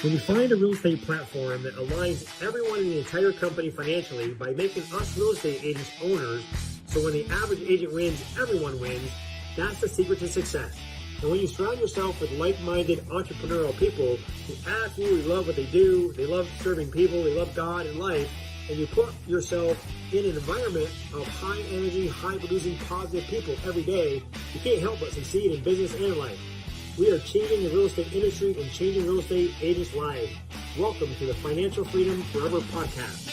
When you find a real estate platform that aligns everyone in the entire company financially by making us real estate agents owners, so when the average agent wins, everyone wins, that's the secret to success. And when you surround yourself with like-minded entrepreneurial people who absolutely love what they do, they love serving people, they love God and life, and you put yourself in an environment of high energy, high producing, positive people every day, you can't help but succeed in business and life. We are changing the real estate industry and changing real estate agents' lives. Welcome to the Financial Freedom Forever Podcast.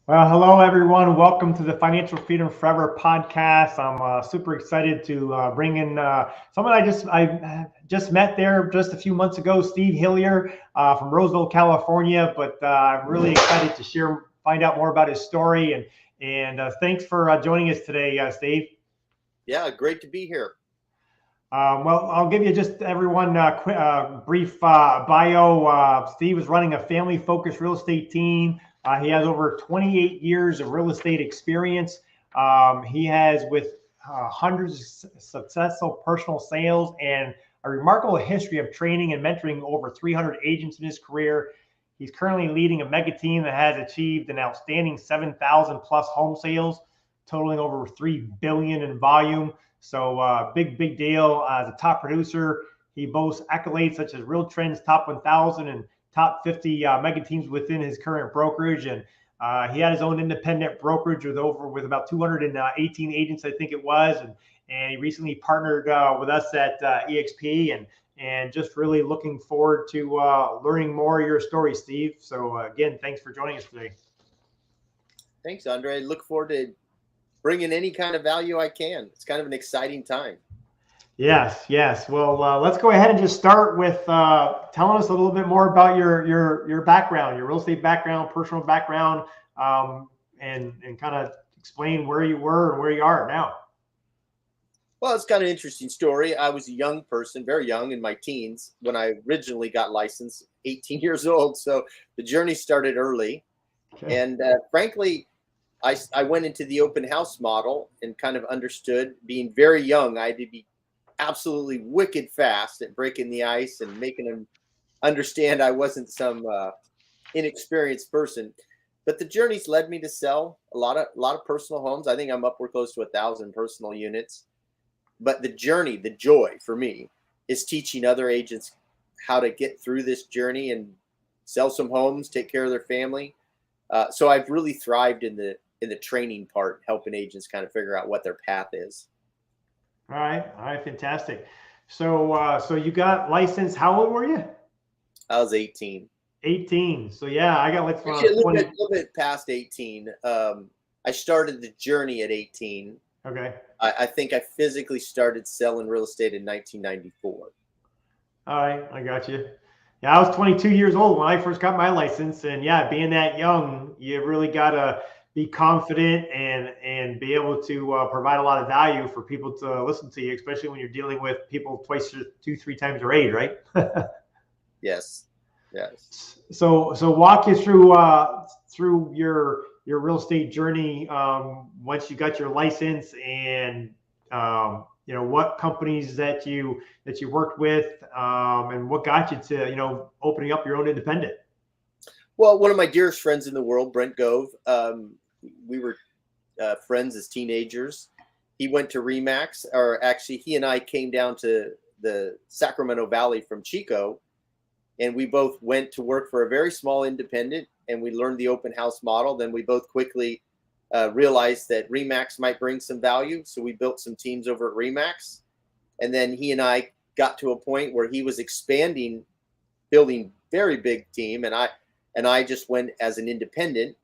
Well, hello, everyone. Welcome to the Financial Freedom Forever Podcast. I'm super excited to bring in someone I just met there just a few months ago, Steve Hillier from Roseville, California. But I'm really excited to find out more about his story. And thanks for joining us today, Steve. Yeah, great to be here. Well, I'll give you just everyone a brief bio. Steve is running a family-focused real estate team. He has over 28 years of real estate experience. He has with hundreds of successful personal sales and a remarkable history of training and mentoring over 300 agents in his career. He's currently leading a mega team that has achieved an outstanding 7,000 plus home sales, totaling over $3 billion in volume. So big deal. As a top producer, he boasts accolades such as RealTreads Top 1,000 and Top 50 mega teams within his current brokerage. And he had his own independent brokerage with about 218 agents, I think it was. And he recently partnered with us at EXP and just really looking forward to learning more of your story, Steve. So again, thanks for joining us today. Thanks, Andre. I look forward to bringing any kind of value I can. It's kind of an exciting time. Yes. Well, let's go ahead and just start with telling us a little bit more about your background, your real estate background, personal background, and kind of explain where you were and where you are now. Well, it's kind of an interesting story. I was a young person, very young in my teens when I originally got licensed, 18 years old. So the journey started early. Okay. And frankly, I went into the open house model and kind of understood being very young, I had to be absolutely wicked fast at breaking the ice and making them understand I wasn't some inexperienced person. But the journey's led me to sell a lot of personal homes. I think I'm upward close to 1,000 personal units. But the journey, the joy for me is teaching other agents how to get through this journey and sell some homes, take care of their family. So I've really thrived in the training part, helping agents kind of figure out what their path is. All right, fantastic. So you got licensed. How old were you? I was 18. 18. So yeah, I got like a little bit past 18. I started the journey at 18. Okay. I think I physically started selling real estate in 1994. All right, I got you. Yeah, I was 22 years old when I first got my license, and yeah, being that young, you really gotta be confident and be able to provide a lot of value for people to listen to you, especially when you're dealing with people twice or 2-3 times your age, right? Yes. So walk you through your real estate journey once you got your license, and what companies that you worked with, and what got you to opening up your own independent. Well, one of my dearest friends in the world, Brent Gove, we were friends as teenagers. He went to RE/MAX, or actually he and I came down to the Sacramento Valley from Chico, and we both went to work for a very small independent, and we learned the open house model. Then we both quickly realized that RE/MAX might bring some value. So we built some teams over at RE/MAX. And then he and I got to a point where he was expanding, building very big team. And I just went as an independent,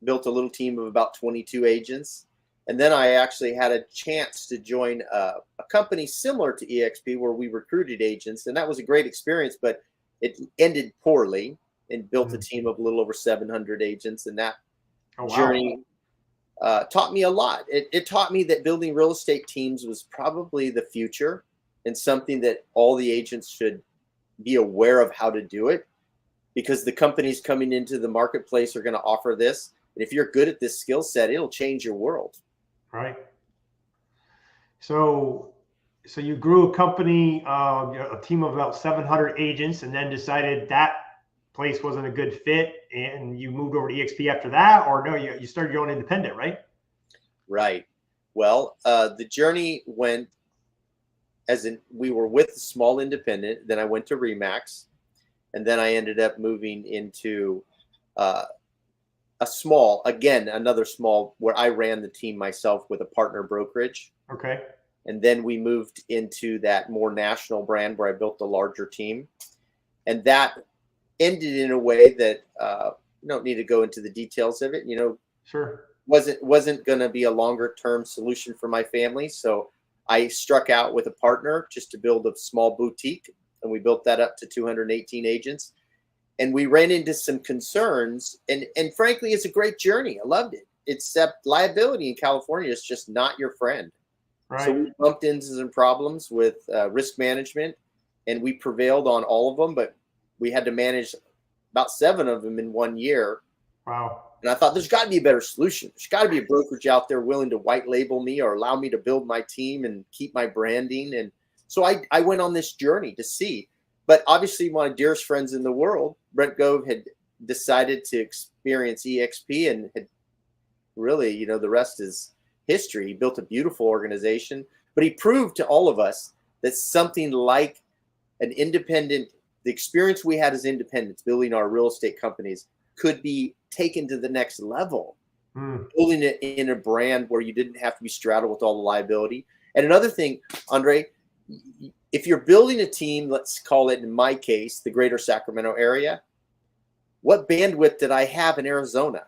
built a little team of about 22 agents. And then I actually had a chance to join a company similar to EXP where we recruited agents. And that was a great experience, but it ended poorly, and built a team of a little over 700 agents. And that journey taught me a lot. It taught me that building real estate teams was probably the future, and something that all the agents should be aware of how to do it, because the companies coming into the marketplace are going to offer this. And if you're good at this skill set, it'll change your world. Right. So you grew a company, a team of about 700 agents, and then decided that place wasn't a good fit, and you moved over to EXP after that, or no? You started your own independent, right? Right. Well, the journey went we were with a small independent. Then I went to Remax, and then I ended up moving into another small, where I ran the team myself with a partner brokerage. Okay. And then we moved into that more national brand where I built a larger team. And that ended in a way that don't need to go into the details of it. Sure. Wasn't going to be a longer term solution for my family. So I struck out with a partner just to build a small boutique, and we built that up to 218 agents. And we ran into some concerns, and frankly, it's a great journey. I loved it, except liability in California is just not your friend. Right. So we bumped into some problems with risk management, and we prevailed on all of them, but we had to manage about 7 of them in 1 year. Wow. And I thought there's got to be a better solution. There's got to be a brokerage out there willing to white label me or allow me to build my team and keep my branding. And so I went on this journey to see. But obviously, one of my dearest friends in the world, Brent Gove, had decided to experience EXP, and had really, the rest is history. He built a beautiful organization, but he proved to all of us that something like an independent, the experience we had as independents building our real estate companies, could be taken to the next level, building it in a brand where you didn't have to be straddled with all the liability. And another thing, Andre, if you're building a team, let's call it, in my case, the greater Sacramento area, what bandwidth did I have in Arizona?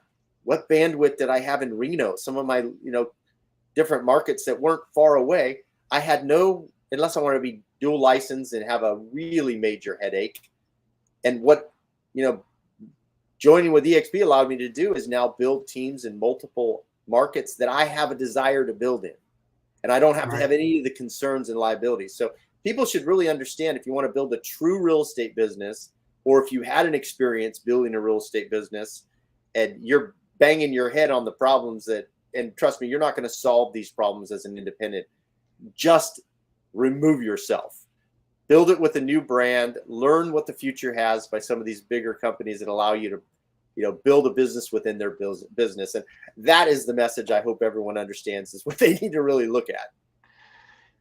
What bandwidth did I have in Reno? Some of my, different markets that weren't far away. I had no, unless I want to be dual licensed and have a really major headache. And what, joining with EXP allowed me to do is now build teams in multiple markets that I have a desire to build in. And I don't have to have any of the concerns and liabilities. So people should really understand, if you want to build a true real estate business, or if you had an experience building a real estate business and you're banging your head on the problems and trust me, you're not going to solve these problems as an independent. Just remove yourself. Build it with a new brand. Learn what the future has by some of these bigger companies that allow you to, build a business within their business. And that is the message I hope everyone understands, is what they need to really look at.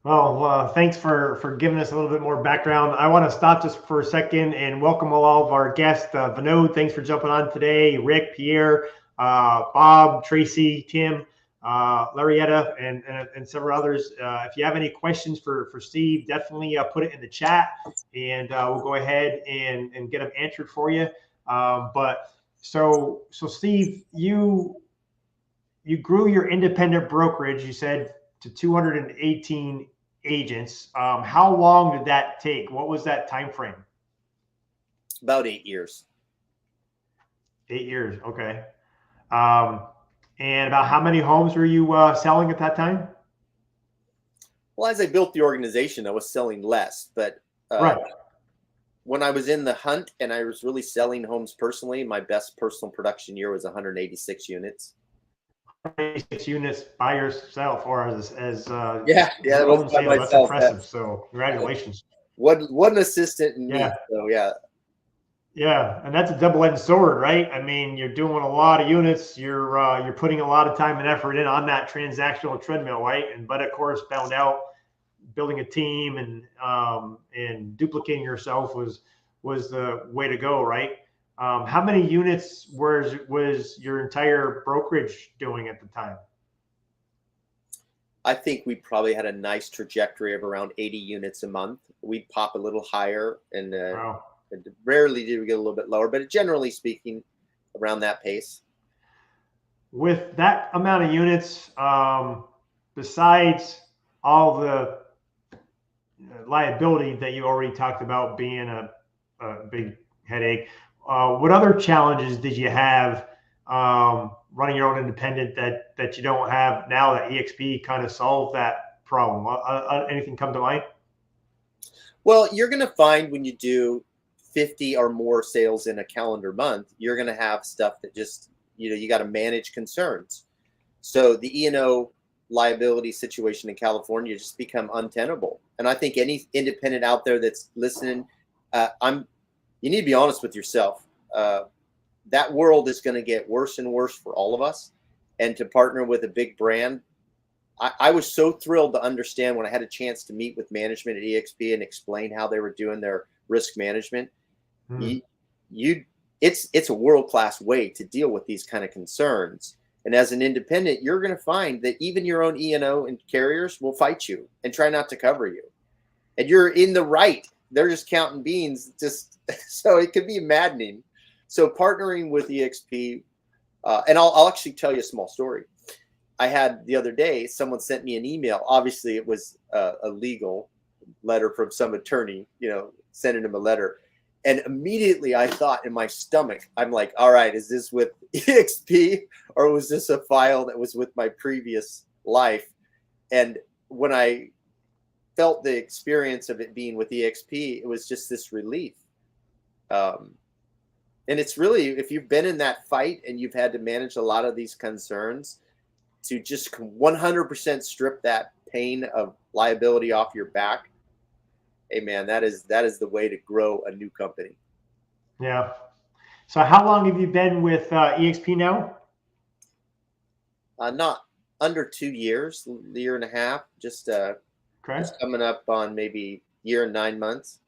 Well, thanks for giving us a little bit more background. I want to stop just for a second and welcome all of our guests. Vinod, thanks for jumping on today. Rick, Pierre, Bob, Tracy, Tim, Larietta, and several others. If you have any questions for Steve, definitely put it in the chat, and we'll go ahead and get them answered for you. But so Steve, you grew your independent brokerage, you said, to 218 agents. How long did that take? What was that time frame? About 8 years. 8 years, okay. And about how many homes were you selling at that time? Well, as I built the organization, I was selling less. But when I was in the hunt and I was really selling homes personally, my best personal production year was 186 units. 186 units by yourself, or as that was by myself. That's impressive. So congratulations. What an assistant and me. So yeah, and that's a double-edged sword, right? I mean, you're doing a lot of units. You're putting a lot of time and effort in on that transactional treadmill, right? But of course, found out building a team and duplicating yourself was the way to go, right? How many units was your entire brokerage doing at the time? I think we probably had a nice trajectory of around 80 units a month. We'd pop a little higher, and rarely did we get a little bit lower, but generally speaking, around that pace. With that amount of units, besides all the liability that you already talked about being a big headache, what other challenges did you have running your own independent that you don't have now that EXP kind of solved that problem? Anything come to mind? Well, you're going to find when you do 50 or more sales in a calendar month, you're going to have stuff that just, you got to manage concerns. So the E&O liability situation in California just become untenable. And I think any independent out there that's listening, you need to be honest with yourself. That world is going to get worse and worse for all of us. And to partner with a big brand, I was so thrilled to understand when I had a chance to meet with management at EXP and explain how they were doing their risk management. It's a world-class way to deal with these kind of concerns. And as an independent, you're going to find that even your own E&O and carriers will fight you and try not to cover you. And you're in the right. They're just counting beans. So it could be maddening. So partnering with EXP, and I'll actually tell you a small story. I had the other day, someone sent me an email. Obviously, it was a legal letter from some attorney, sending him a letter. And immediately I thought in my stomach, I'm like, all right, is this with EXP or was this a file that was with my previous life? And when I felt the experience of it being with EXP, it was just this relief. And it's really, if you've been in that fight and you've had to manage a lot of these concerns, to just 100% strip that pain of liability off your back, hey man, that is the way to grow a new company. Yeah. So how long have you been with EXP now? Not under 2 years, a year and a half, just coming up on maybe year and 9 months.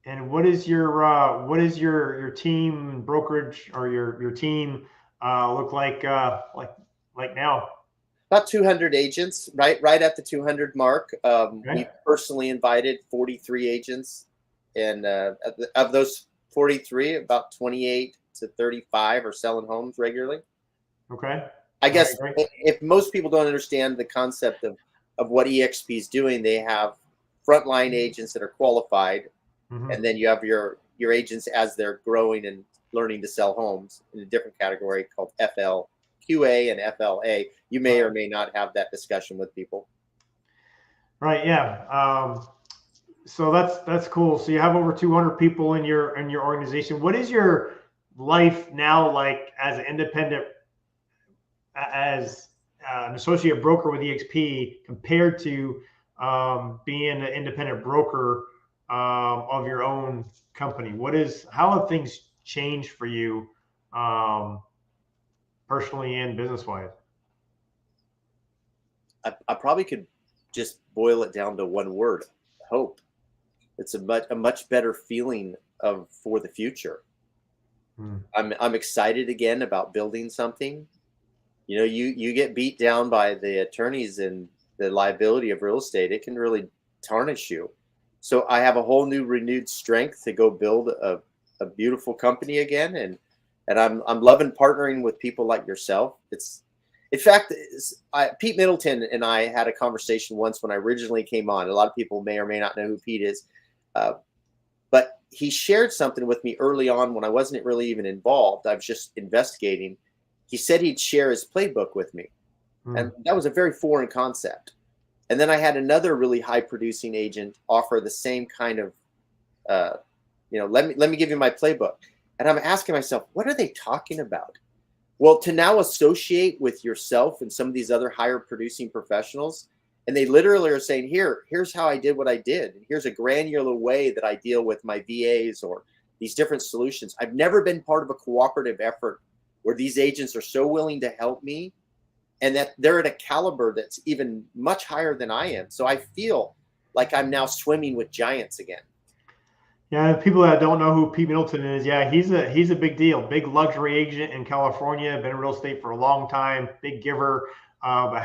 And what is your team brokerage or your team look like now? About 200 agents, right at the 200 mark. We personally invited 43 agents, and of those 43, about 28 to 35 are selling homes regularly. Okay. I guess if most people don't understand the concept of what EXP is doing, they have frontline agents that are qualified, and then you have your agents as they're growing and learning to sell homes in a different category called FLQA and FLA. You may or may not have that discussion with people. Right. Yeah. So that's cool. So you have over 200 people in your organization. What is your life now like as an independent, as an associate broker with EXP compared to being an independent broker of your own company? How have things changed for you personally and business-wise? I probably could just boil it down to one word: hope. It's a much better feeling for the future. I'm excited again about building something. You get beat down by the attorneys and the liability of real estate. It can really tarnish you. So I have a whole new renewed strength to go build a beautiful company again, and I'm loving partnering with people like yourself. In fact, Pete Middleton and I had a conversation once when I originally came on. A lot of people may or may not know who Pete is, but he shared something with me early on when I wasn't really even involved. I was just investigating. He said he'd share his playbook with me, and that was a very foreign concept. And then I had another really high-producing agent offer the same kind of, let me give you my playbook. And I'm asking myself, what are they talking about? Well, to now associate with yourself and some of these other higher producing professionals, and they literally are saying, here's how I did what I did. And here's a granular way that I deal with my VAs or these different solutions. I've never been part of a cooperative effort where these agents are so willing to help me and that they're at a caliber that's even much higher than I am. So I feel like I'm now swimming with giants again. Yeah, people that don't know who Pete Middleton is, yeah, he's a big deal, big luxury agent in California, been in real estate for a long time, big giver, but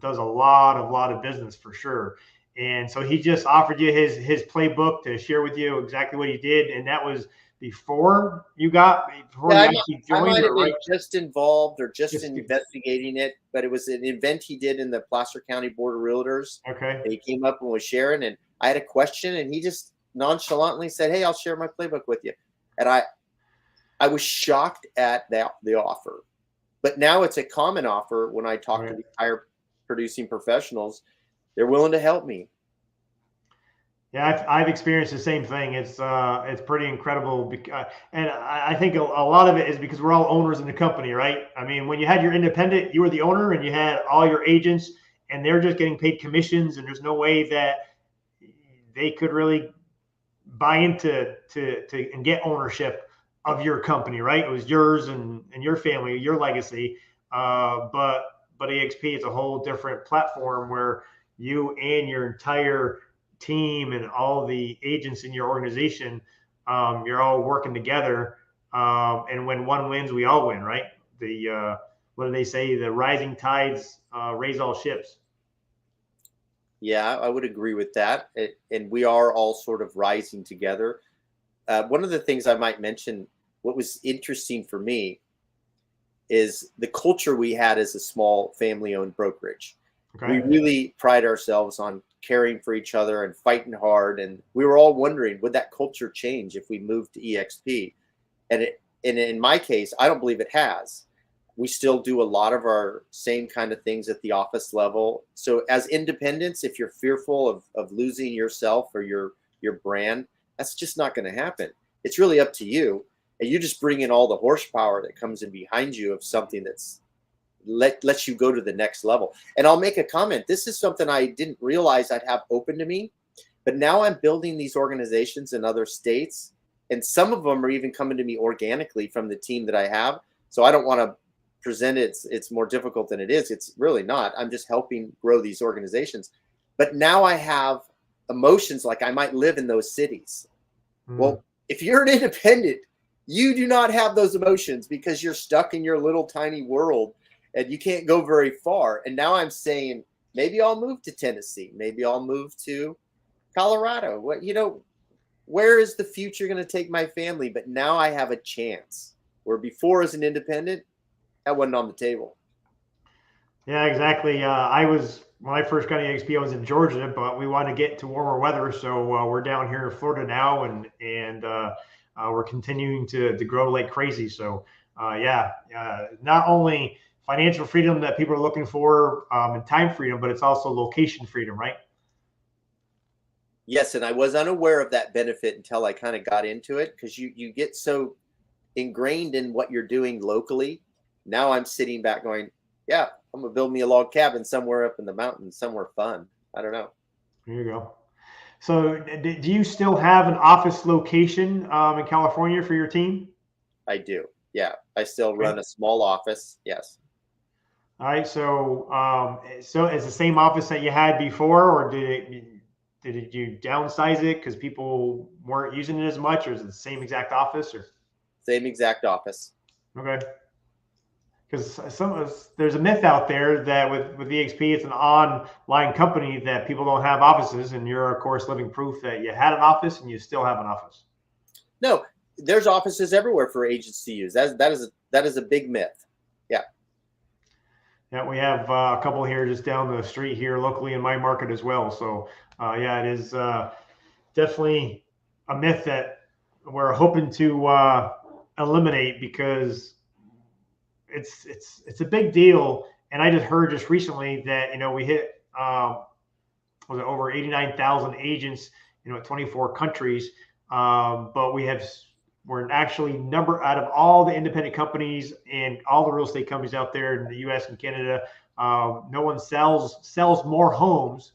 does a lot of business for sure. And so he just offered you his playbook to share with you exactly what he did, and that was before you actually joined. I might have been just involved or just investigating it, but it was an event he did in the Placer County Board of Realtors. Okay. And he came up and was sharing, and I had a question, and he just nonchalantly said, "Hey, I'll share my playbook with you." And I was shocked at the offer, but now it's a common offer. When I talk to the higher producing professionals, they're willing to help me. Yeah, I've experienced the same thing. It's pretty incredible, and I think a lot of it is because we're all owners in the company, right? I mean, when you had your independent, you were the owner, and you had all your agents, and they're just getting paid commissions, and there's no way that they could really buy into and get ownership of your company, right? It was yours and your family, your legacy. But EXP is a whole different platform where you and your entire team and all the agents in your organization, you're all working together. And when one wins, we all win, right? What do they say? The rising tides raise all ships. Yeah, I would agree with that. And we are all sort of rising together. One of the things I might mention, what was interesting for me is the culture we had as a small family-owned brokerage. Okay. We really pride ourselves on caring for each other and fighting hard. And we were all wondering, would that culture change if we moved to EXP? And in my case, I don't believe it has. We still do a lot of our same kind of things at the office level. So as independents, if you're fearful of losing yourself or your brand, that's just not going to happen. It's really up to you. And you just bring in all the horsepower that comes in behind you of something that's lets you go to the next level. And I'll make a comment. This is something I didn't realize I'd have open to me, but now I'm building these organizations in other states. And some of them are even coming to me organically from the team that I have. So I don't want to present it's more difficult than it is. It's really not. I'm just helping grow these organizations. But now I have emotions like I might live in those cities. Well, if you're an independent, you do not have those emotions because you're stuck in your little tiny world and you can't go very far. And now I'm saying, maybe I'll move to Tennessee. Maybe I'll move to Colorado. Where is the future going to take my family? But now I have a chance, where before as an independent, that wasn't on the table. Yeah, exactly. When I first got to EXP, I was in Georgia, but we wanted to get to warmer weather. So we're down here in Florida now, and we're continuing to grow like crazy. So not only financial freedom that people are looking for and time freedom, but it's also location freedom, right? Yes, and I was unaware of that benefit until I kind of got into it, because you get so ingrained in what you're doing locally. Now I'm sitting back going, yeah, I'm going to build me a log cabin somewhere up in the mountains, somewhere fun. I don't know. There you go. So do you still have an office location in California for your team? I do. Yeah. I still run a small office. Yes. All right. So it's the same office that you had before, or did you downsize it because people weren't using it as much, or is it the same exact office? Or same exact office? Okay. Because there's a myth out there that with EXP, it's an online company that people don't have offices, and you're of course living proof that you had an office and you still have an office. No, there's offices everywhere for agents to use. That is a big myth. Yeah. Yeah, we have a couple here just down the street here locally in my market as well. So it is definitely a myth that we're hoping to eliminate, because it's a big deal. And I just heard just recently that we hit was it over 89,000 agents at 24 countries, but we're actually number out of all the independent companies and all the real estate companies out there in the US and Canada. No one sells more homes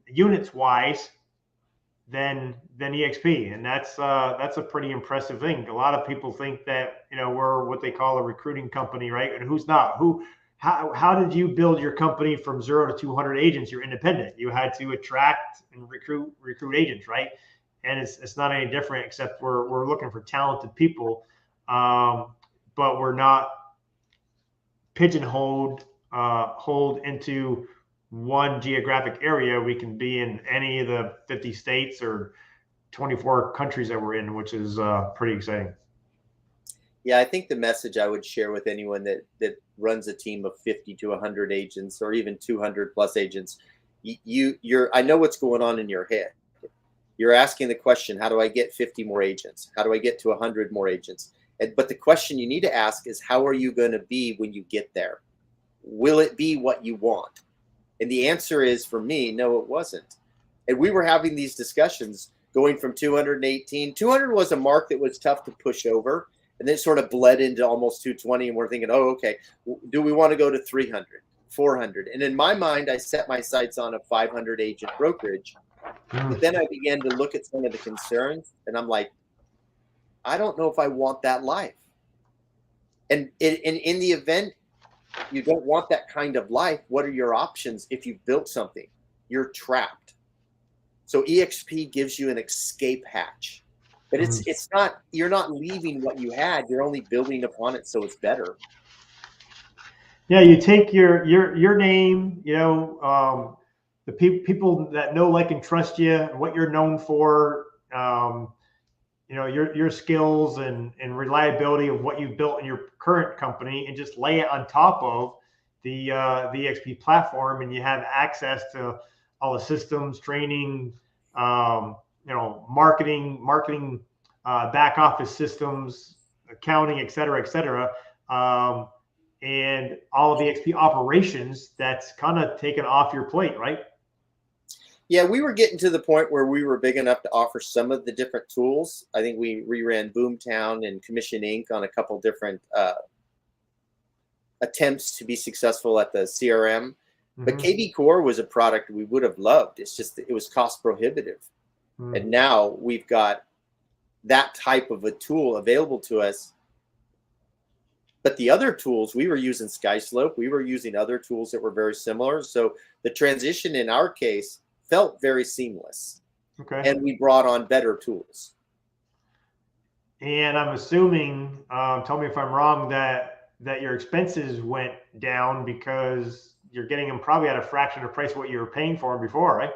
units wise than EXP, and that's a pretty impressive thing. A lot of people think that we're what they call a recruiting company, right? And who's not? How did you build your company from 0 to 200 agents? You're independent. You had to attract and recruit agents, right? And it's not any different, except we're looking for talented people, but we're not pigeonholed into one geographic area. We can be in any of the 50 states or 24 countries that we're in, which is pretty exciting. Yeah, I think the message I would share with anyone that runs a team of 50 to 100 agents, or even 200 plus agents, I know what's going on in your head. You're asking the question, how do I get 50 more agents? How do I get to 100 more agents? But the question you need to ask is, how are you going to be when you get there? Will it be what you want? And the answer is, for me, no, it wasn't. And we were having these discussions going from 218. 200 was a mark that was tough to push over. And then it sort of bled into almost 220. And we're thinking, oh, okay, do we want to go to 300, 400? And in my mind, I set my sights on a 500 agent brokerage. But then I began to look at some of the concerns, and I'm like, I don't know if I want that life. And in the event you don't want that kind of life, what are your options if you've built something? You're trapped. So EXP gives you an escape hatch. But it's not, you're not leaving what you had, you're only building upon it so it's better. Yeah, you take your name, you know, the people that know, like, and trust you, and what you're known for, you know, your skills and reliability of what you've built in your current company, and just lay it on top of the EXP platform, and you have access to all the systems, training, you know, marketing, back office systems, accounting, et cetera, and all of the EXP operations that's kind of taken off your plate, right? Yeah, we were getting to the point where we were big enough to offer some of the different tools. I think we reran Boomtown and Commission Inc. on a couple different attempts to be successful at the CRM. But KV Core was a product we would have loved. It's just, it was cost prohibitive. And now we've got that type of a tool available to us. But the other tools, we were using SkySlope. We were using other tools that were very similar. So the transition in our case felt very seamless. Okay. And we brought on better tools. And I'm assuming, tell me if I'm wrong, that your expenses went down because you're getting them probably at a fraction of the price of what you were paying for them before, right?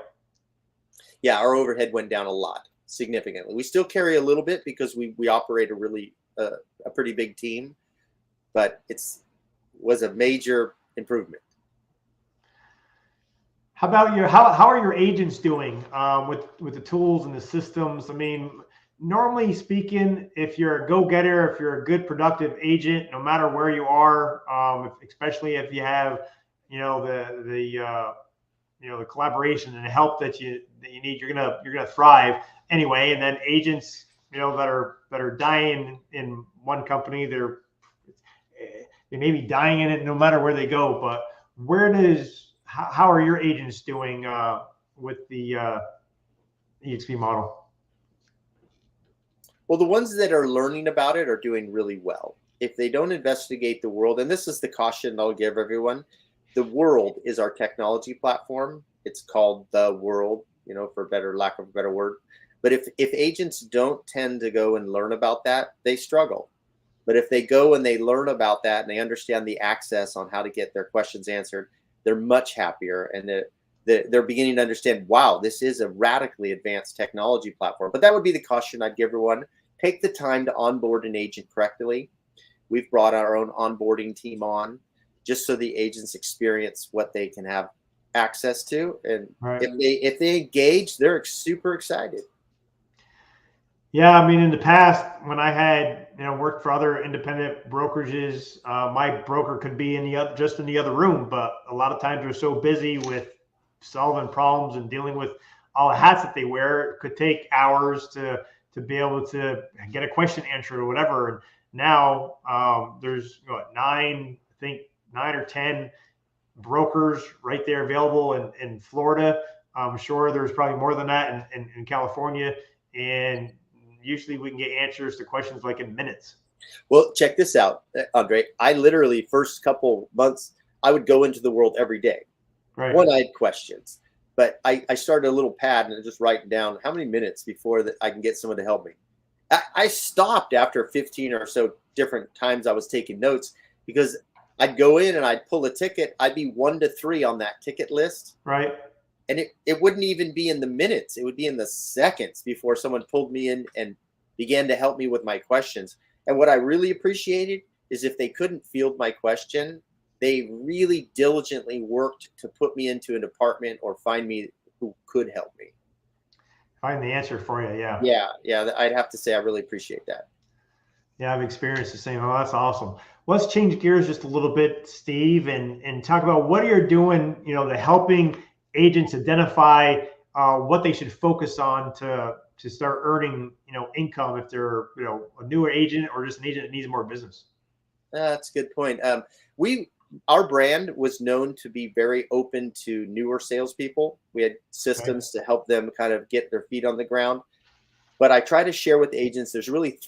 Yeah, our overhead went down a lot, significantly. We still carry a little bit because we operate a really a pretty big team, but was a major improvement. How about how are your agents doing with the tools and the systems? I mean, normally speaking, if you're a go-getter, if you're a good productive agent, no matter where you are, especially if you have, you know, the collaboration and the help that you need, you're gonna thrive anyway. And then agents, you know, that are dying in one company, they may be dying in it no matter where they go. But how are your agents doing with the EXP model? Well, the ones that are learning about it are doing really well. If they don't investigate the world, and this is the caution I'll give everyone, the world is our technology platform. It's called the world, you know, for lack of a better word. But if agents don't tend to go and learn about that, they struggle. But if they go and they learn about that and they understand the access on how to get their questions answered, they're much happier, and they're beginning to understand, wow, this is a radically advanced technology platform. But that would be the caution I'd give everyone. Take the time to onboard an agent correctly. We've brought our own onboarding team on just so the agents experience what they can have access to. And right. if they engage, they're super excited. Yeah, I mean, in the past, when I had, you know, worked for other independent brokerages, my broker could be in the other room, but a lot of times they're so busy with solving problems and dealing with all the hats that they wear, it could take hours to be able to get a question answered or whatever. And now there's 9 or 10 brokers right there available in Florida. I'm sure there's probably more than that in California, and usually we can get answers to questions like in minutes. Well, check this out, Andre. I literally, first couple months, I would go into the world every day. Right. One, I had questions, but I started a little pad and just writing down how many minutes before that I can get someone to help me. I stopped after 15 or so different times I was taking notes, because I'd go in and I'd pull a ticket. I'd be 1 to 3 on that ticket list. Right. And it wouldn't even be in the minutes. It would be in the seconds before someone pulled me in and began to help me with my questions. And what I really appreciated is if they couldn't field my question, they really diligently worked to put me into a department or find me who could help me. Find the answer for you, yeah. Yeah, I'd have to say I really appreciate that. Yeah, I've experienced the same. Oh, that's awesome. Let's change gears just a little bit, Steve, and talk about what you're doing, you know, to helping agents identify what they should focus on to start earning, income if they're, a newer agent or just an agent that needs more business. That's a good point. Our brand was known to be very open to newer salespeople. We had systems to help them kind of get their feet on the ground. But I try to share with agents, there's really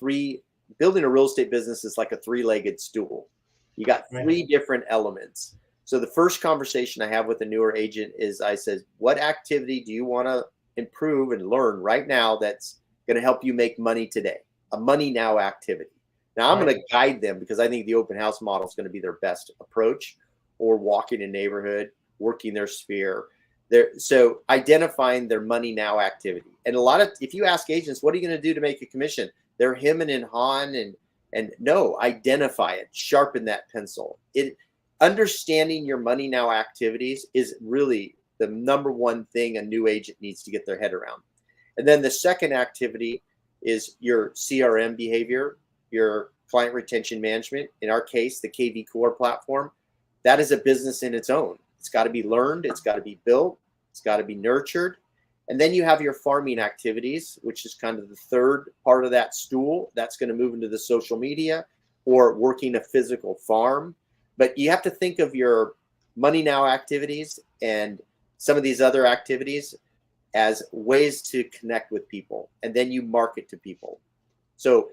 building a real estate business is like a three-legged stool. You got three different elements. So the first conversation I have with a newer agent is I said, what activity do you want to improve and learn right now that's going to help you make money today? A money now activity. Now I'm going to guide them because I think the open house model is going to be their best approach, or walking a neighborhood, working their sphere. So identifying their money now activity. And if you ask agents, what are you going to do to make a commission? They're hemming and hawing and no, identify it, sharpen that pencil. Understanding your money now activities is really the number one thing a new agent needs to get their head around. And then the second activity is your CRM behavior, your client retention management. In our case, the KV Core platform, that is a business in its own. It's got to be learned. It's got to be built. It's got to be nurtured. And then you have your farming activities, which is kind of the third part of that stool. That's going to move into the social media or working a physical farm. But you have to think of your money now activities and some of these other activities as ways to connect with people. And then you market to people. So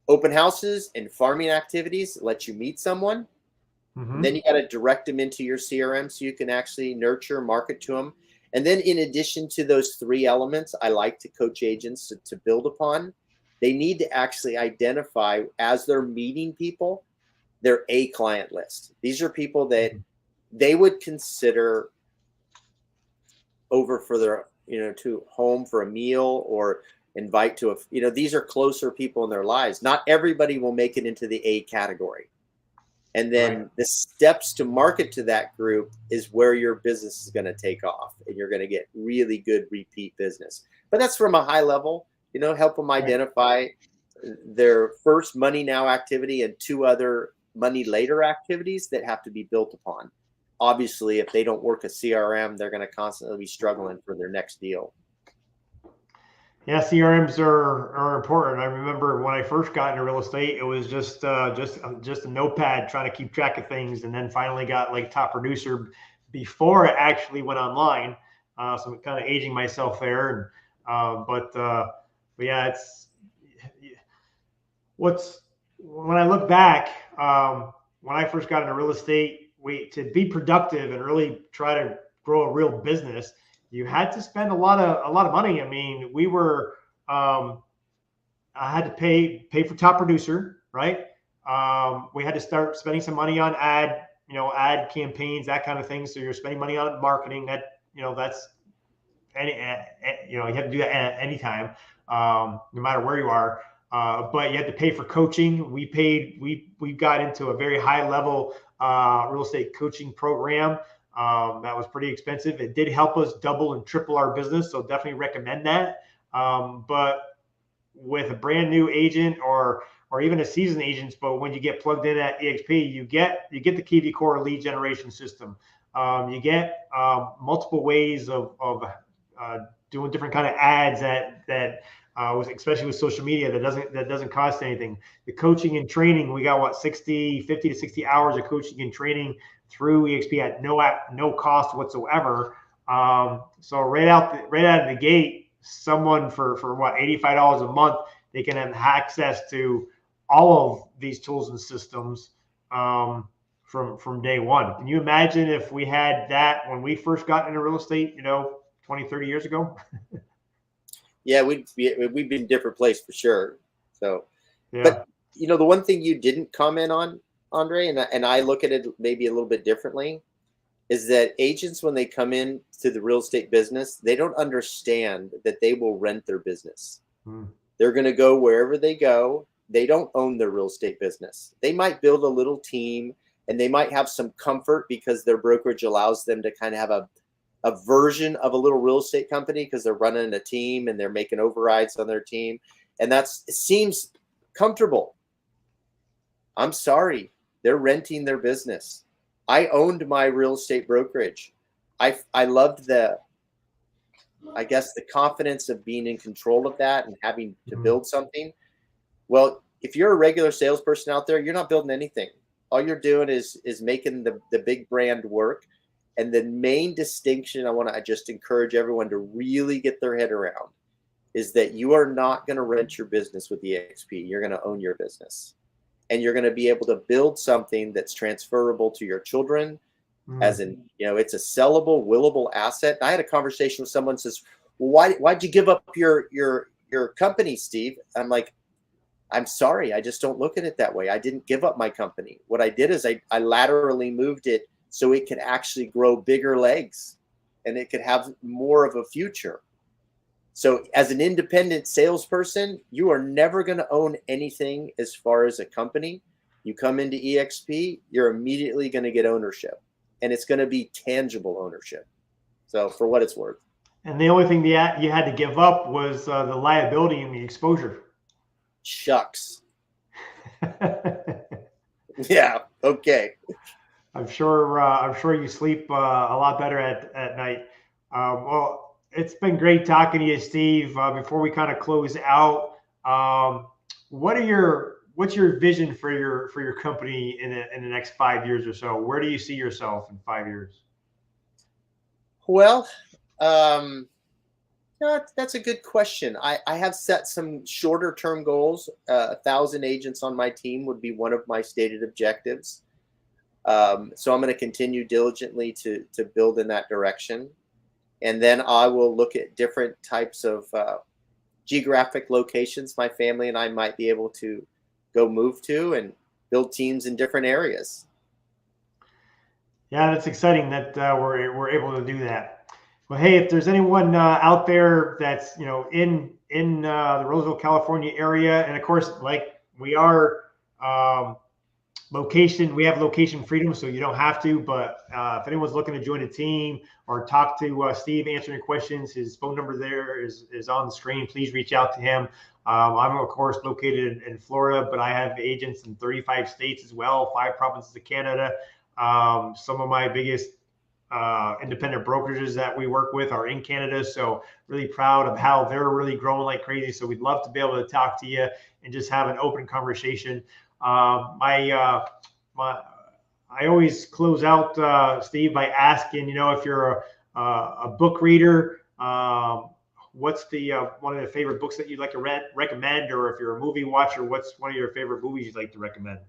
open houses and farming activities let you meet someone. And then you got to direct them into your CRM so you can actually nurture, market to them. And then in addition to those three elements, I like to coach agents to build upon. They need to actually identify, as they're meeting people, their A client list. These are people that they would consider over for their, to home for a meal or invite to these are closer people in their lives. Not everybody will make it into the A category. And then the steps to market to that group is where your business is going to take off and you're going to get really good repeat business. But that's from a high level, help them identify their first money now activity and two other money later activities that have to be built upon. Obviously, if they don't work a CRM, they're going to constantly be struggling for their next deal. Yeah, CRMs are important. I remember when I first got into real estate, it was just a notepad trying to keep track of things, and then finally got like top producer before it actually went online. So I'm kind of aging myself there, but yeah, when I look back, when I first got into real estate, to be productive and really try to grow a real business, you had to spend a lot of money. I mean, I had to pay for top producer, right? We had to start spending some money on ad campaigns, that kind of thing. So you're spending money on marketing. That's you have to do that at any time, no matter where you are. But you had to pay for coaching. We got into a very high level real estate coaching program. That was pretty expensive. It did help us double and triple our business. So definitely recommend that. But with a brand new agent or even a seasoned agent, but when you get plugged in at EXP, you get the KV Core lead generation system. You get multiple ways of doing different kind of ads that especially with social media that doesn't cost anything. The coaching and training, we got 50 to 60 hours of coaching and training through EXP at no cost whatsoever. So right out of the gate, someone for $85 a month, they can have access to all of these tools and systems from day one. Can you imagine if we had that when we first got into real estate, 20, 30 years ago? Yeah, we'd be in a different place for sure. So, yeah. But the one thing you didn't comment on, Andre, and I look at it maybe a little bit differently, is that agents, when they come in to the real estate business, they don't understand that they will rent their business. They're going to go wherever they go. They don't own their real estate business. They might build a little team and they might have some comfort because their brokerage allows them to kind of have a version of a little real estate company because they're running a team and they're making overrides on their team. And it seems comfortable. I'm sorry. They're renting their business. I owned my real estate brokerage. I loved the I guess, the confidence of being in control of that and having to build something. Well, if you're a regular salesperson out there, you're not building anything. All you're doing is making the big brand work. And the main distinction I want to just encourage everyone to really get their head around is that you are not going to rent your business with EXP. You're going to own your business. And you're going to be able to build something that's transferable to your children, as in, it's a sellable, willable asset. I had a conversation with someone who says, well, why'd you give up your company, Steve? I'm like, I'm sorry. I just don't look at it that way. I didn't give up my company. What I did is I laterally moved it so it could actually grow bigger legs and it could have more of a future. So as an independent salesperson, you are never going to own anything as far as a company. You come into EXP, you're immediately going to get ownership, and it's going to be tangible ownership. So for what it's worth. And the only thing that you had to give up was the liability and the exposure. Shucks. Yeah. Okay. I'm sure you sleep a lot better at night. Well, it's been great talking to you, Steve. Before we kind of close out, what's your vision for your company in the next 5 years or so? Where do you see yourself in 5 years? Well, that's a good question. I have set some shorter term goals. 1,000 agents on my team would be one of my stated objectives. So I'm going to continue diligently to build in that direction. And then I will look at different types of geographic locations my family and I might be able to go move to and build teams in different areas. Yeah, that's exciting that we're able to do that. Well, hey, if there's anyone out there that's in the Roseville, California area, and of course, like we are we have location freedom, so you don't have to. But if anyone's looking to join a team or talk to Steve, answering questions, his phone number there is on the screen. Please reach out to him. I'm of course located in Florida, but I have agents in 35 states as well, 5 provinces of Canada. Some of my biggest independent brokerages that we work with are in Canada. So really proud of how they're really growing like crazy. So we'd love to be able to talk to you and just have an open conversation. I always close out, Steve, by asking, if you're a book reader, what's the one of the favorite books that you'd like to recommend? Or if you're a movie watcher, what's one of your favorite movies you'd like to recommend?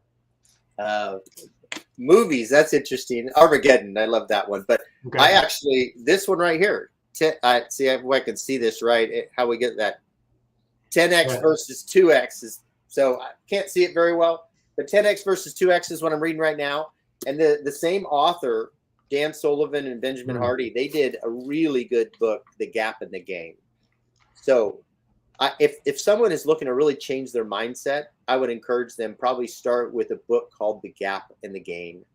Movies, that's interesting. Armageddon, I love that one. But okay. I actually, this one right here, see if I can see this right, how we get that 10x versus 2x is, so I can't see it very well, but 10x versus 2x is what I'm reading right now. And the same author, Dan Sullivan and Benjamin Hardy, they did a really good book, The Gap in the Game. So if someone is looking to really change their mindset, I would encourage them probably start with a book called The Gap in the Game.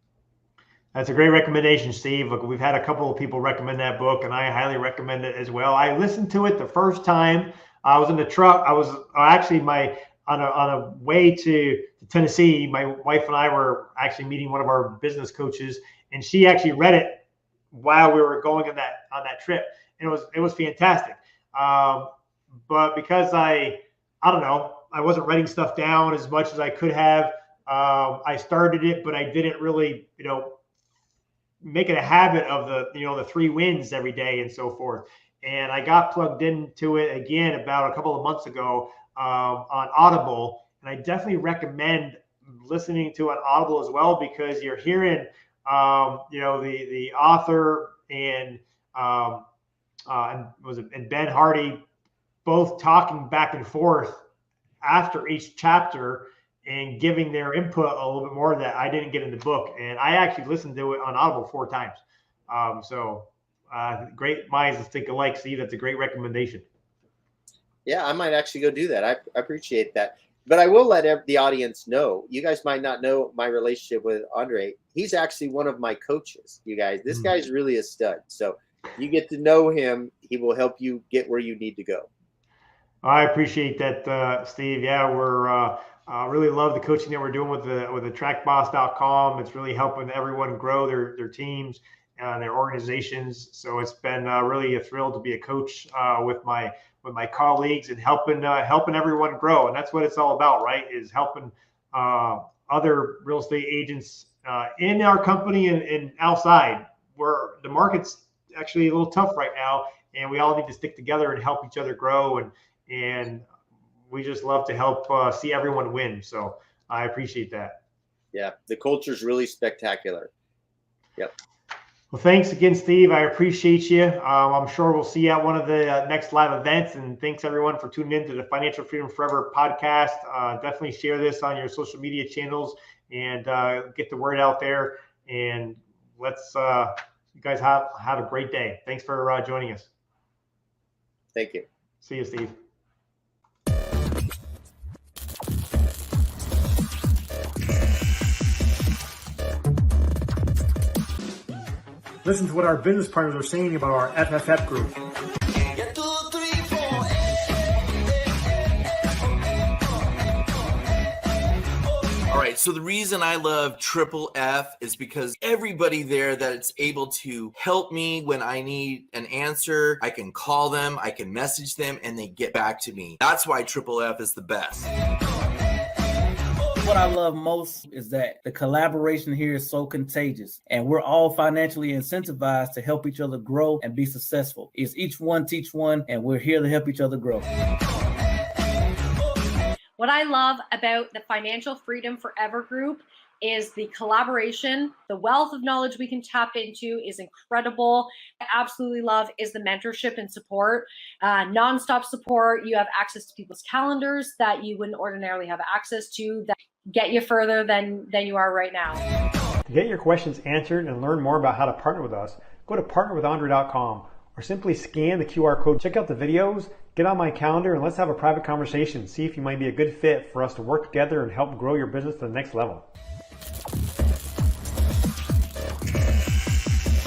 That's a great recommendation, Steve. Look, we've had a couple of people recommend that book, and I highly recommend it as well. I listened to it the first time. I was in the truck. I was actually on a way to Tennessee. My wife and I were actually meeting one of our business coaches, and she actually read it while we were going on that trip. And it was fantastic. But because I don't know, I wasn't writing stuff down as much as I could have. I started it, but I didn't really, make it a habit of the 3 wins every day and so forth. And I got plugged into it again about a couple of months ago on Audible. And I definitely recommend listening to an Audible as well, because you're hearing, the author and Ben Hardy both talking back and forth after each chapter and giving their input a little bit more that I didn't get in the book. And I actually listened to it on Audible 4 times. Great minds think alike, Steve. That's a great recommendation. Yeah, I might actually go do that. I appreciate that. But I will let the audience know, you guys might not know my relationship with Andre. He's actually one of my coaches, you guys. This guy's really a stud. So you get to know him. He will help you get where you need to go. I appreciate that, Steve. Yeah, we're really love the coaching that we're doing with the trackboss.com. It's really helping everyone grow their teams. their organizations. So it's been really a thrill to be a coach with my colleagues and helping everyone grow. And that's what it's all about, right? Is helping other real estate agents in our company and outside, where the market's actually a little tough right now, and we all need to stick together and help each other grow. And we just love to help see everyone win. So I appreciate that. Yeah, the culture is really spectacular. Yep. Well, thanks again, Steve. I appreciate you. I'm sure we'll see you at one of the next live events. And thanks, everyone, for tuning in to the Financial Freedom Forever podcast. Definitely share this on your social media channels and get the word out there. And let's you guys have a great day. Thanks for joining us. Thank you. See you, Steve. Listen to what our business partners are saying about our FFF group. All right, so the reason I love Triple F is because everybody there that's able to help me when I need an answer, I can call them, I can message them, and they get back to me. That's why Triple F is the best. What I love most is that the collaboration here is so contagious, and we're all financially incentivized to help each other grow and be successful. It's each one teach one, and we're here to help each other grow. What I love about the Financial Freedom Forever group is the collaboration. The wealth of knowledge we can tap into is incredible. I absolutely love is the mentorship and support, nonstop support. You have access to people's calendars that you wouldn't ordinarily have access to, that get you further than you are right now. To get your questions answered and learn more about how to partner with us, go to partnerwithandre.com or simply scan the QR code. Check out the videos, get on my calendar, and let's have a private conversation. See if you might be a good fit for us to work together and help grow your business to the next level.